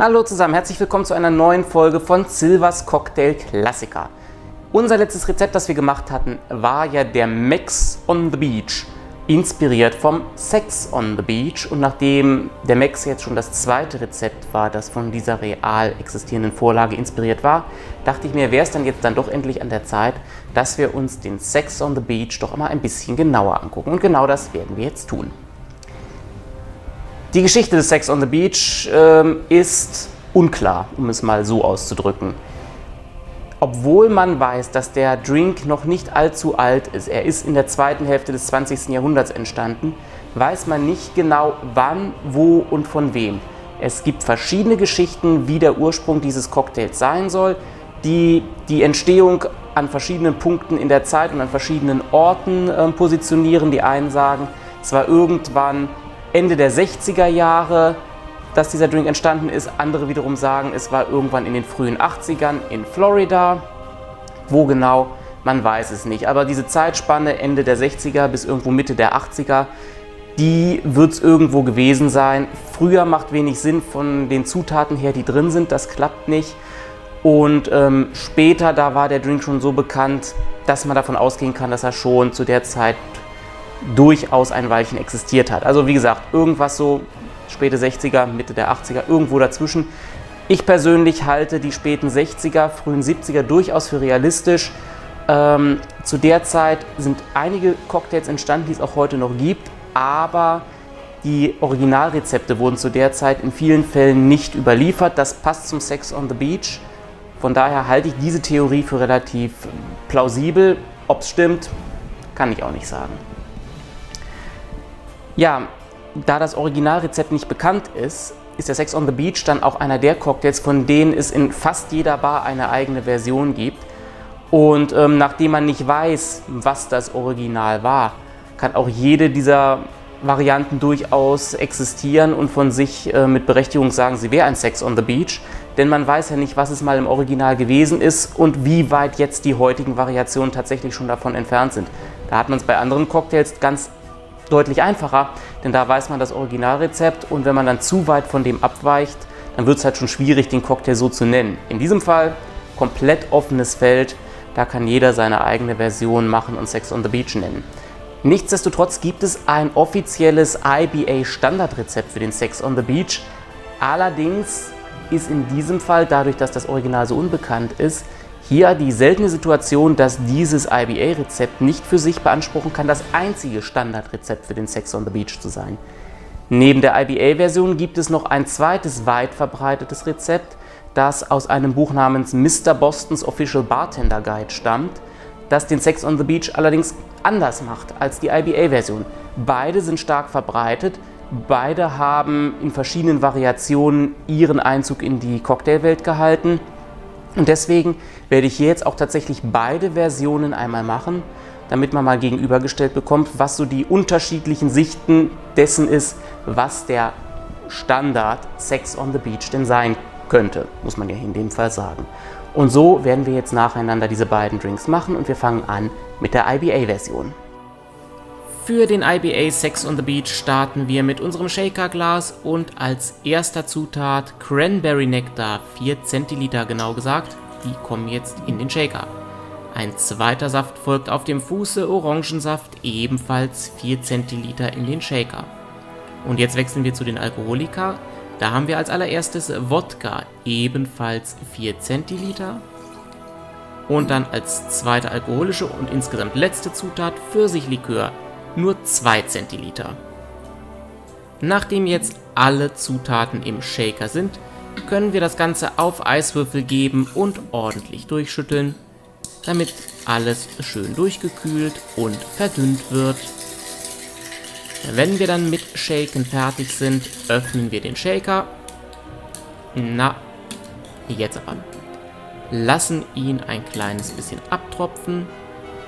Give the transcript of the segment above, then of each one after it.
Hallo zusammen, herzlich willkommen zu einer neuen Folge von Silvers Cocktail Klassiker. Unser letztes Rezept, das wir gemacht hatten, war ja der Mex on the Beach, inspiriert vom Sex on the Beach. Und nachdem der Mex jetzt schon das zweite Rezept war, das von dieser real existierenden Vorlage inspiriert war, dachte ich mir, wäre es dann jetzt doch endlich an der Zeit, dass wir uns den Sex on the Beach doch mal ein bisschen genauer angucken. Und genau das werden wir jetzt tun. Die Geschichte des Sex on the Beach ist unklar, um es mal so auszudrücken. Obwohl man weiß, dass der Drink noch nicht allzu alt ist, er ist in der zweiten Hälfte des 20. Jahrhunderts entstanden, weiß man nicht genau wann, wo und von wem. Es gibt verschiedene Geschichten, wie der Ursprung dieses Cocktails sein soll, die die Entstehung an verschiedenen Punkten in der Zeit und an verschiedenen Orten positionieren. Die einen sagen, es war irgendwann Ende der 60er Jahre, dass dieser Drink entstanden ist. Andere wiederum sagen, es war irgendwann in den frühen 80ern in Florida. Wo genau, man weiß es nicht. Aber diese Zeitspanne Ende der 60er bis irgendwo Mitte der 80er, die wird es irgendwo gewesen sein. Früher macht wenig Sinn von den Zutaten her, die drin sind. Das klappt nicht. Und später, da war der Drink schon so bekannt, dass man davon ausgehen kann, dass er schon zu der Zeit durchaus ein Weilchen existiert hat. Also wie gesagt, irgendwas so späte 60er, Mitte der 80er, irgendwo dazwischen. Ich persönlich halte die späten 60er, frühen 70er durchaus für realistisch. Zu der Zeit sind einige Cocktails entstanden, die es auch heute noch gibt, aber die Originalrezepte wurden zu der Zeit in vielen Fällen nicht überliefert. Das passt zum Sex on the Beach. Von daher halte ich diese Theorie für relativ plausibel. Ob es stimmt, kann ich auch nicht sagen. Ja, da das Originalrezept nicht bekannt ist, ist der Sex on the Beach dann auch einer der Cocktails, von denen es in fast jeder Bar eine eigene Version gibt. Und nachdem man nicht weiß, was das Original war, kann auch jede dieser Varianten durchaus existieren und von sich mit Berechtigung sagen, sie wäre ein Sex on the Beach. Denn man weiß ja nicht, was es mal im Original gewesen ist und wie weit jetzt die heutigen Variationen tatsächlich schon davon entfernt sind. Da hat man es bei anderen Cocktails ganz deutlich einfacher, denn da weiß man das Originalrezept und wenn man dann zu weit von dem abweicht, dann wird es halt schon schwierig, den Cocktail so zu nennen. In diesem Fall komplett offenes Feld, da kann jeder seine eigene Version machen und Sex on the Beach nennen. Nichtsdestotrotz gibt es ein offizielles IBA-Standardrezept für den Sex on the Beach. Allerdings ist in diesem Fall, dadurch, dass das Original so unbekannt ist, hier die seltene Situation, dass dieses IBA-Rezept nicht für sich beanspruchen kann, das einzige Standardrezept für den Sex on the Beach zu sein. Neben der IBA-Version gibt es noch ein zweites weit verbreitetes Rezept, das aus einem Buch namens Mr. Boston's Official Bartender Guide stammt, das den Sex on the Beach allerdings anders macht als die IBA-Version. Beide sind stark verbreitet, beide haben in verschiedenen Variationen ihren Einzug in die Cocktailwelt gehalten. Und deswegen werde ich hier jetzt auch tatsächlich beide Versionen einmal machen, damit man mal gegenübergestellt bekommt, was so die unterschiedlichen Sichten dessen ist, was der Standard Sex on the Beach denn sein könnte, muss man ja in dem Fall sagen. Und so werden wir jetzt nacheinander diese beiden Drinks machen und wir fangen an mit der IBA-Version. Für den IBA Sex on the Beach starten wir mit unserem Shakerglas und als erster Zutat Cranberry Nektar, 4 Zentiliter genau gesagt, die kommen jetzt in den Shaker. Ein zweiter Saft folgt auf dem Fuße, Orangensaft, ebenfalls 4 Zentiliter in den Shaker. Und jetzt wechseln wir zu den Alkoholika, da haben wir als allererstes Wodka, ebenfalls 4 Zentiliter. Und dann als zweite alkoholische und insgesamt letzte Zutat Pfirsichlikör, nur 2 Zentiliter. Nachdem jetzt alle Zutaten im Shaker sind, können wir das Ganze auf Eiswürfel geben und ordentlich durchschütteln, damit alles schön durchgekühlt und verdünnt wird. Wenn wir dann mit Shaken fertig sind, öffnen wir den Shaker. Na, jetzt aber. Lassen ihn ein kleines bisschen abtropfen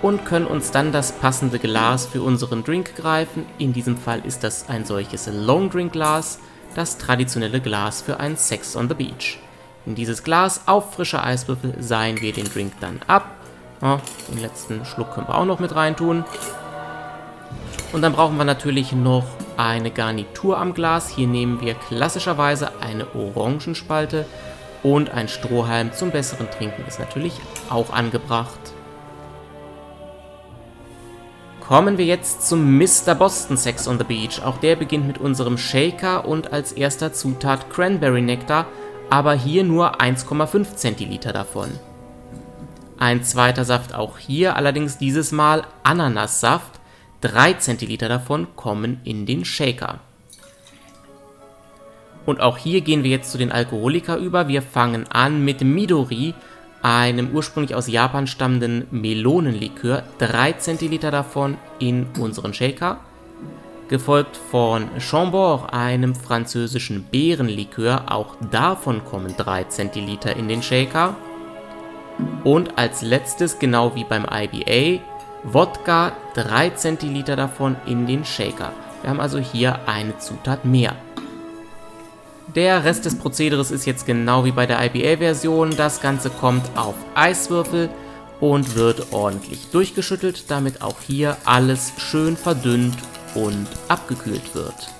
und können uns dann das passende Glas für unseren Drink greifen. In diesem Fall ist das ein solches Long Drink Glas, das traditionelle Glas für einen Sex on the Beach. In dieses Glas auf frische Eiswürfel seihen wir den Drink dann ab. Ja, den letzten Schluck können wir auch noch mit reintun. Und dann brauchen wir natürlich noch eine Garnitur am Glas. Hier nehmen wir klassischerweise eine Orangenspalte und ein Strohhalm zum besseren Trinken ist natürlich auch angebracht. Kommen wir jetzt zum Mr. Boston Sex on the Beach. Auch der beginnt mit unserem Shaker und als erster Zutat Cranberry Nektar, aber hier nur 1,5 Zentiliter davon. Ein zweiter Saft auch hier, allerdings dieses Mal Ananassaft. 3 Zentiliter davon kommen in den Shaker. Und auch hier gehen wir jetzt zu den Alkoholika über. Wir fangen an mit Midori, einem ursprünglich aus Japan stammenden Melonenlikör. 3 Zentiliter davon in unseren Shaker. Gefolgt von Chambord, einem französischen Beerenlikör. Auch davon kommen 3 Zentiliter in den Shaker. Und als letztes, genau wie beim IBA, Wodka, 3 Zentiliter davon in den Shaker. Wir haben also hier eine Zutat mehr. Der Rest des Prozederes ist jetzt genau wie bei der IBA-Version. Das Ganze kommt auf Eiswürfel und wird ordentlich durchgeschüttelt, damit auch hier alles schön verdünnt und abgekühlt wird.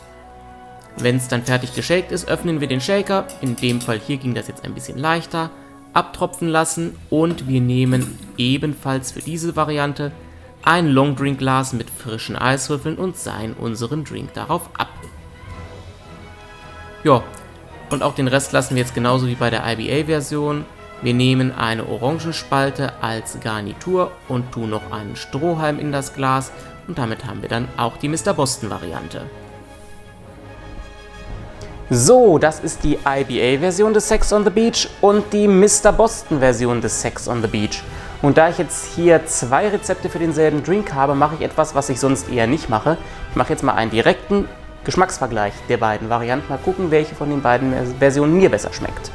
Wenn es dann fertig geshakt ist, öffnen wir den Shaker. In dem Fall hier ging das jetzt ein bisschen leichter. Abtropfen lassen und wir nehmen ebenfalls für diese Variante ein Longdrink-Glas mit frischen Eiswürfeln und seihen unseren Drink darauf ab. Ja, und auch den Rest lassen wir jetzt genauso wie bei der IBA-Version. Wir nehmen eine Orangenspalte als Garnitur und tun noch einen Strohhalm in das Glas und damit haben wir dann auch die Mr. Boston-Variante. So, das ist die IBA-Version des Sex on the Beach und die Mr. Boston-Version des Sex on the Beach. Und da ich jetzt hier 2 Rezepte für denselben Drink habe, mache ich etwas, was ich sonst eher nicht mache. Ich mache jetzt mal einen direkten Geschmacksvergleich der beiden Varianten. Mal gucken, welche von den beiden Versionen mir besser schmeckt.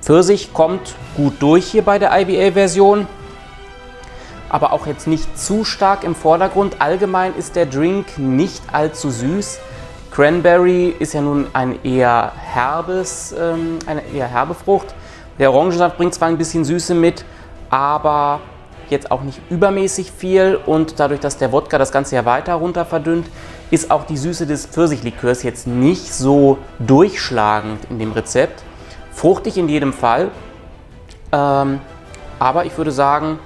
Pfirsich kommt gut durch hier bei der IBA-Version, aber auch jetzt nicht zu stark im Vordergrund. Allgemein ist der Drink nicht allzu süß. Cranberry ist ja nun eine eher herbe Frucht. Der Orangensaft bringt zwar ein bisschen Süße mit, aber jetzt auch nicht übermäßig viel. Und dadurch, dass der Wodka das Ganze ja weiter runter verdünnt, ist auch die Süße des Pfirsichlikörs jetzt nicht so durchschlagend in dem Rezept. Fruchtig in jedem Fall, aber ich würde sagen,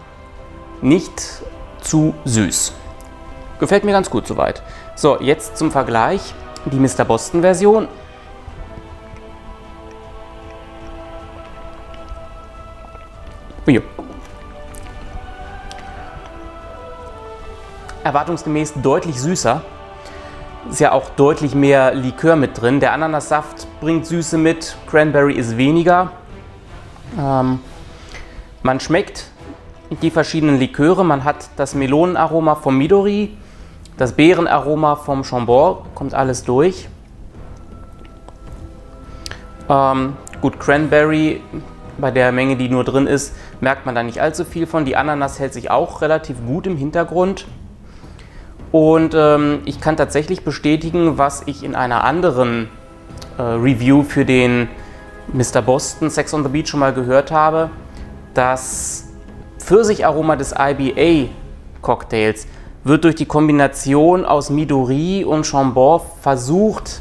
nicht zu süß. Gefällt mir ganz gut soweit. So, jetzt zum Vergleich die Mr. Boston Version. Ui. Erwartungsgemäß deutlich süßer. Ist ja auch deutlich mehr Likör mit drin. Der Ananassaft bringt Süße mit, Cranberry ist weniger. Man schmeckt die verschiedenen Liköre. Man hat das Melonenaroma vom Midori, das Beerenaroma vom Chambord, kommt alles durch. Gut, Cranberry, bei der Menge, die nur drin ist, merkt man da nicht allzu viel von. Die Ananas hält sich auch relativ gut im Hintergrund. Und ich kann tatsächlich bestätigen, was ich in einer anderen Review für den Mr. Boston Sex on the Beach schon mal gehört habe. Das Pfirsicharoma des IBA-Cocktails wird durch die Kombination aus Midori und Chambord versucht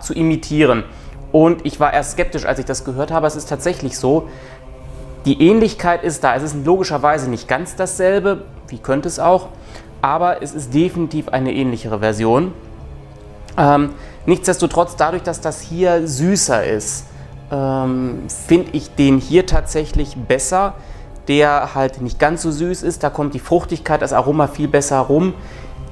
zu imitieren. Und ich war erst skeptisch, als ich das gehört habe. Es ist tatsächlich so. Die Ähnlichkeit ist da. Es ist logischerweise nicht ganz dasselbe. Wie könnte es auch? Aber es ist definitiv eine ähnlichere Version. Nichtsdestotrotz, dadurch, dass das hier süßer ist, finde ich den hier tatsächlich besser. Der halt nicht ganz so süß ist, da kommt die Fruchtigkeit, das Aroma viel besser rum.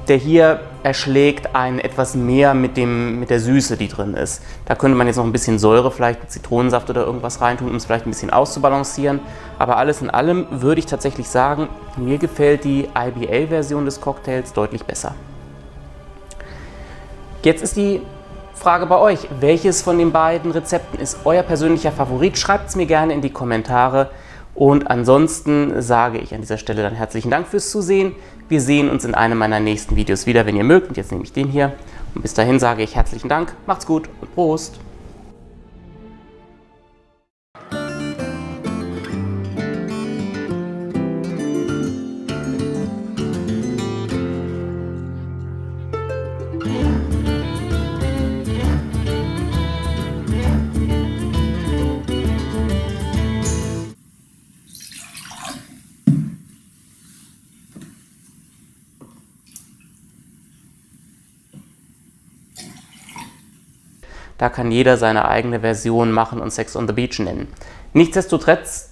Der hier erschlägt einen etwas mehr mit der Süße, die drin ist. Da könnte man jetzt noch ein bisschen Säure, vielleicht mit Zitronensaft oder irgendwas reintun, um es vielleicht ein bisschen auszubalancieren. Aber alles in allem würde ich tatsächlich sagen, mir gefällt die IBA-Version des Cocktails deutlich besser. Jetzt ist die Frage bei euch, welches von den beiden Rezepten ist euer persönlicher Favorit? Schreibt es mir gerne in die Kommentare. Und ansonsten sage ich an dieser Stelle dann herzlichen Dank fürs Zusehen. Wir sehen uns in einem meiner nächsten Videos wieder, wenn ihr mögt. Und jetzt nehme ich den hier. Und bis dahin sage ich herzlichen Dank, macht's gut und Prost! Da kann jeder seine eigene Version machen und Sex on the Beach nennen. Nichtsdestotrotz,